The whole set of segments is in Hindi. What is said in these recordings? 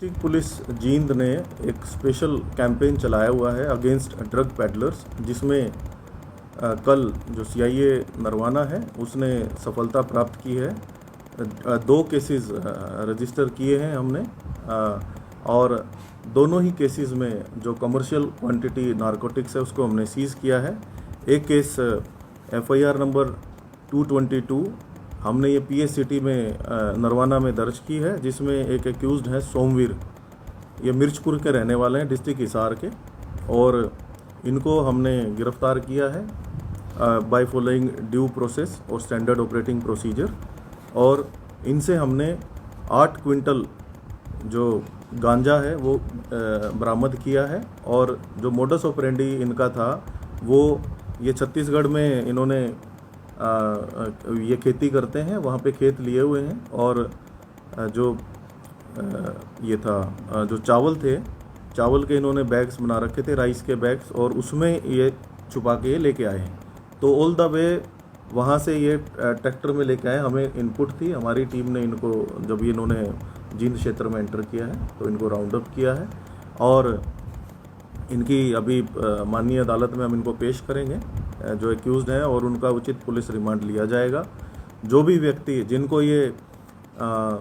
डिस्ट्रिक्ट पुलिस जींद ने एक स्पेशल कैंपेन चलाया हुआ है अगेंस्ट ड्रग पैडलर्स, जिसमें कल जो सीआईए नरवाना है उसने सफलता प्राप्त की है। 2 केसेस रजिस्टर किए हैं हमने, और दोनों ही केसेस में जो कमर्शियल क्वांटिटी नारकोटिक्स है उसको हमने सीज़ किया है। एक केस एफआईआर नंबर 222 हमने ये पीएस सिटी में नरवाना में दर्ज की है, जिसमें एक एक्यूज्ड है सोमवीर। ये मिर्चपुर के रहने वाले हैं, डिस्ट्रिक्ट हिसार के, और इनको हमने गिरफ्तार किया है बाय फॉलोइंग ड्यू प्रोसेस और स्टैंडर्ड ऑपरेटिंग प्रोसीजर। और इनसे हमने 8 क्विंटल जो गांजा है वो बरामद किया है। और जो मोडस ऑपरेंडी इनका था वो ये छत्तीसगढ़ में इन्होंने ये खेती करते हैं, वहाँ पे खेत लिए हुए हैं, और जो ये था जो चावल के इन्होंने बैग्स बना रखे थे, राइस के बैग्स, और उसमें ये छुपा के लेके आए हैं। तो ऑल द वे वहाँ से ये ट्रैक्टर में लेके आए। हमें इनपुट थी, हमारी टीम ने इनको, जब ये इन्होंने जींद क्षेत्र में एंटर किया है तो इनको राउंड अप किया है, और इनकी अभी माननीय अदालत में हम इनको पेश करेंगे जो एक्यूज्ड हैं, और उनका उचित पुलिस रिमांड लिया जाएगा। जो भी व्यक्ति जिनको ये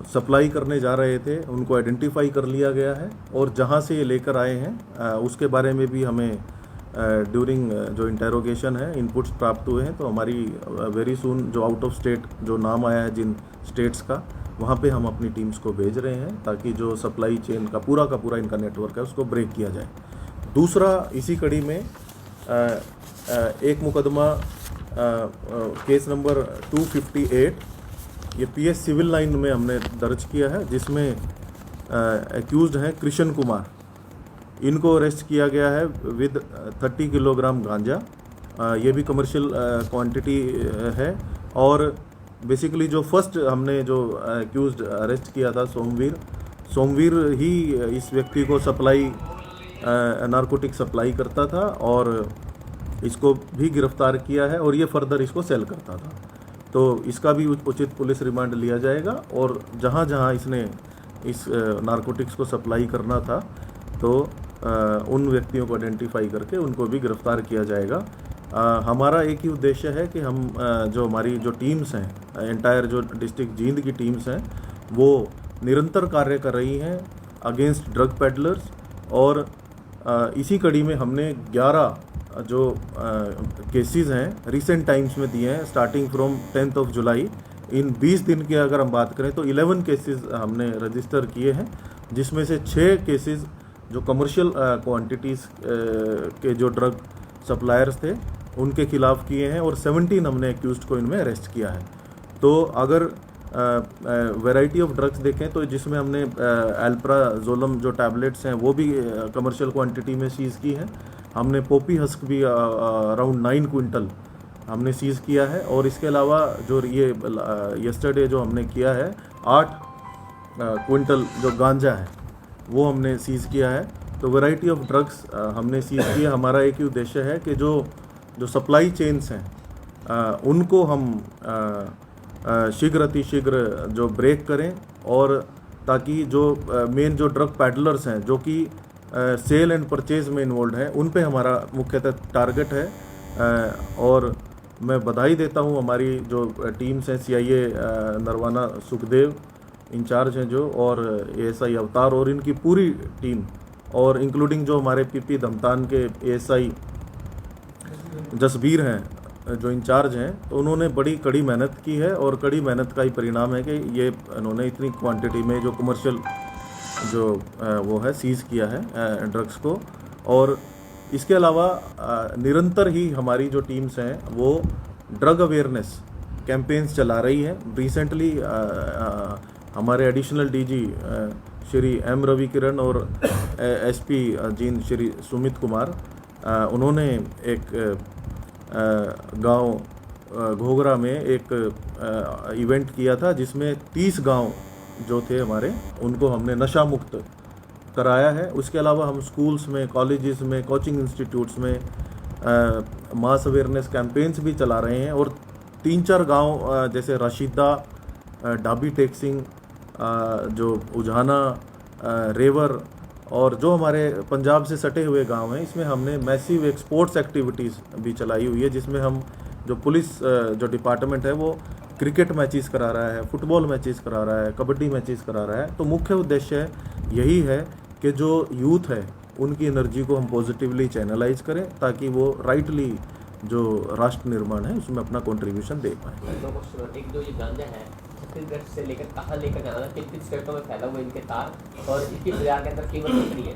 सप्लाई करने जा रहे थे उनको आइडेंटिफाई कर लिया गया है, और जहां से ये लेकर आए हैं उसके बारे में भी हमें ड्यूरिंग जो इंटेरोगेशन है इनपुट्स प्राप्त हुए हैं। तो हमारी वेरी सून जो आउट ऑफ स्टेट जो नाम आया है जिन स्टेट्स का, वहाँ पे हम अपनी टीम्स को भेज रहे हैं ताकि जो सप्लाई चेन का पूरा इनका नेटवर्क है उसको ब्रेक किया जाए। दूसरा, इसी कड़ी में एक मुकदमा केस नंबर 258 ये पीएस सिविल लाइन में हमने दर्ज किया है, जिसमें एक्यूज्ड हैं कृष्ण कुमार। इनको अरेस्ट किया गया है विद 30 किलोग्राम गांजा। ये भी कमर्शियल क्वांटिटी है। और बेसिकली जो फर्स्ट हमने जो एक्यूज्ड अरेस्ट किया था सोमवीर ही इस व्यक्ति को नारकोटिक सप्लाई करता था, और इसको भी गिरफ्तार किया है, और ये फर्दर इसको सेल करता था। तो इसका भी उचित पुलिस रिमांड लिया जाएगा, और जहाँ जहाँ इसने इस नारकोटिक्स को सप्लाई करना था तो उन व्यक्तियों को आइडेंटिफाई करके उनको भी गिरफ्तार किया जाएगा। हमारा एक ही उद्देश्य है कि हम जो हमारी जो टीम्स हैं, एंटायर जो डिस्ट्रिक्ट जींद की टीम्स हैं, वो निरंतर कार्य कर रही हैं अगेंस्ट ड्रग पेडलर्स। और इसी कड़ी में हमने 11 जो केसेस हैं रिसेंट टाइम्स में दिए हैं, starting from 10th of July. इन 20 दिन की अगर हम बात करें तो 11 केसेस हमने रजिस्टर किए हैं, जिसमें से 6 केसेस जो कमर्शियल क्वांटिटीज़ के जो ड्रग सप्लायर्स थे उनके खिलाफ किए हैं, और 17 हमने एक्यूज्ड को इनमें अरेस्ट किया है। तो अगर वैरायटी ऑफ ड्रग्स देखें तो जिसमें हमने एल्प्राजोलम जो टैबलेट्स हैं वो भी कमर्शियल क्वांटिटी में सीज़ की है। हमने पोपी हस्क भी अराउंड 9 क्विंटल हमने सीज़ किया है, और इसके अलावा जो ये यस्टरडे जो हमने किया है 8 क्विंटल जो गांजा है वो हमने सीज़ किया है। तो वैरायटी ऑफ ड्रग्स हमने सीज़ किया। हमारा एक ही उद्देश्य है कि जो सप्लाई चेन्स हैं उनको हम शीघ्र अतिशीघ्र जो ब्रेक करें, और ताकि जो मेन जो ड्रग पैडलर्स हैं जो कि सेल एंड परचेज में इन्वॉल्व हैं उन पे हमारा मुख्यतः टारगेट है। और मैं बधाई देता हूँ हमारी जो टीम्स हैं, सीआईए नरवाना सुखदेव इंचार्ज हैं जो, और एएसआई अवतार और इनकी पूरी टीम, और इंक्लूडिंग जो हमारे पीपी धमतान के एएसआई जसबीर हैं जो इंचार्ज हैं। तो उन्होंने बड़ी कड़ी मेहनत की है, और कड़ी मेहनत का ही परिणाम है कि ये इन्होंने इतनी क्वांटिटी में जो कमर्शियल जो वो है सीज़ किया है ड्रग्स को। और इसके अलावा निरंतर ही हमारी जो टीम्स हैं वो ड्रग अवेयरनेस कैंपेन्स चला रही है। रिसेंटली हमारे additional DG Shri M Ravi Kiran और एसपी जींद श्री सुमित कुमार, उन्होंने एक गांव घोगरा में एक इवेंट किया था, जिसमें 30 गांव जो थे हमारे उनको हमने नशा मुक्त कराया है। उसके अलावा हम स्कूल्स में, कॉलेजेस में, कोचिंग इंस्टीट्यूट्स में मास अवेयरनेस कैंपेन्स भी चला रहे हैं, और 3-4 गांव जैसे राशिदा, डाबी टेक्सिंग, जो उजाना रेवर और जो हमारे पंजाब से सटे हुए गांव हैं, इसमें हमने मैसिव एक स्पोर्ट्स एक्टिविटीज़ भी चलाई हुई है, जिसमें हम जो पुलिस जो डिपार्टमेंट है वो क्रिकेट मैचेस करा रहा है, फुटबॉल मैचेस करा रहा है, कबड्डी मैचेस करा रहा है। तो मुख्य उद्देश्य यही है कि जो यूथ है उनकी एनर्जी को हम पॉजिटिवली चैनलाइज करें, ताकि वो राइटली जो राष्ट्र निर्माण है उसमें अपना कंट्रीब्यूशन दे पाए। एक जो ये गांजा है छत्तीसगढ़ से लेकर कहाँ लेकर जाना है, किन स्टेटों में फैला हुआ इनके तार, और इसकी बाजार के अंदर कीमत कितनी है?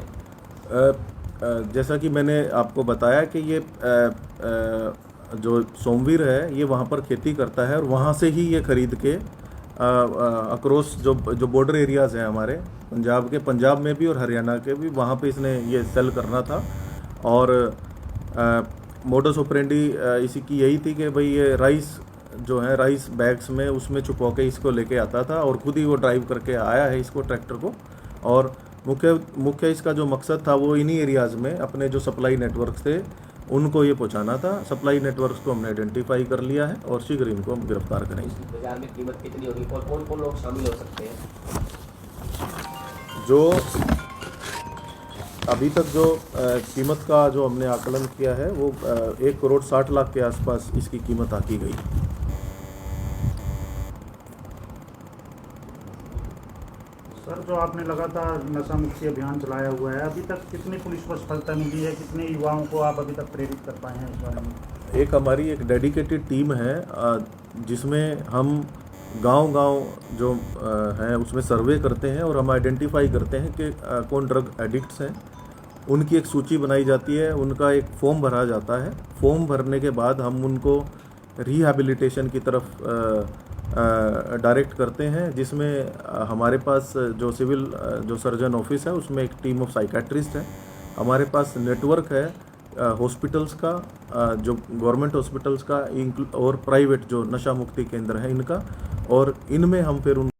जैसा कि मैंने आपको बताया कि ये जो सोमवीर है ये वहाँ पर खेती करता है और वहाँ से ही ये खरीद के अक्रॉस जो बॉर्डर एरियाज़ हैं हमारे पंजाब के, पंजाब में भी और हरियाणा के भी, वहाँ पे इसने ये सेल करना था। और मोडस ऑपरेंडी इसी की यही थी कि भाई ये राइस जो है राइस बैग्स में उसमें छुपा के इसको लेके आता था और खुद ही वो ड्राइव करके आया है इसको ट्रैक्टर को। और मुख्य इसका जो मकसद था वो इन्हीं एरियाज़ में अपने जो सप्लाई नेटवर्क थे उनको ये पहुंचाना था। सप्लाई नेटवर्क्स को हमने आइडेंटिफाई कर लिया है और शीघ्र इनको हम गिरफ्तार करेंगे। बाजार में कीमत कितनी होगी और कौन कौन लोग शामिल हो सकते हैं? जो अभी तक जो कीमत का जो हमने आकलन किया है वो 1,60,00,000 के आसपास इसकी कीमत आकी गई। सर, जो आपने लगातार नशा मुक्ति अभियान चलाया हुआ है, अभी तक कितनी पुलिस को सफलता मिली है, कितने युवाओं को आप अभी तक प्रेरित कर पाए हैं इस बारे में? एक हमारी एक डेडिकेटेड टीम है जिसमें हम गांव-गांव जो हैं उसमें सर्वे करते हैं और हम आइडेंटिफाई करते हैं कि कौन ड्रग एडिक्ट्स हैं। उनकी एक सूची बनाई जाती है, उनका एक फॉर्म भरा जाता है। फॉर्म भरने के बाद हम उनको रिहैबिलिटेशन की तरफ डायरेक्ट करते हैं, जिसमें हमारे पास जो सिविल जो सर्जन ऑफिस है उसमें एक टीम ऑफ साइकेट्रिस्ट है। हमारे पास नेटवर्क है हॉस्पिटल्स का, जो गवर्नमेंट हॉस्पिटल्स का और प्राइवेट जो नशा मुक्ति केंद्र है इनका, और इनमें हम फिर उन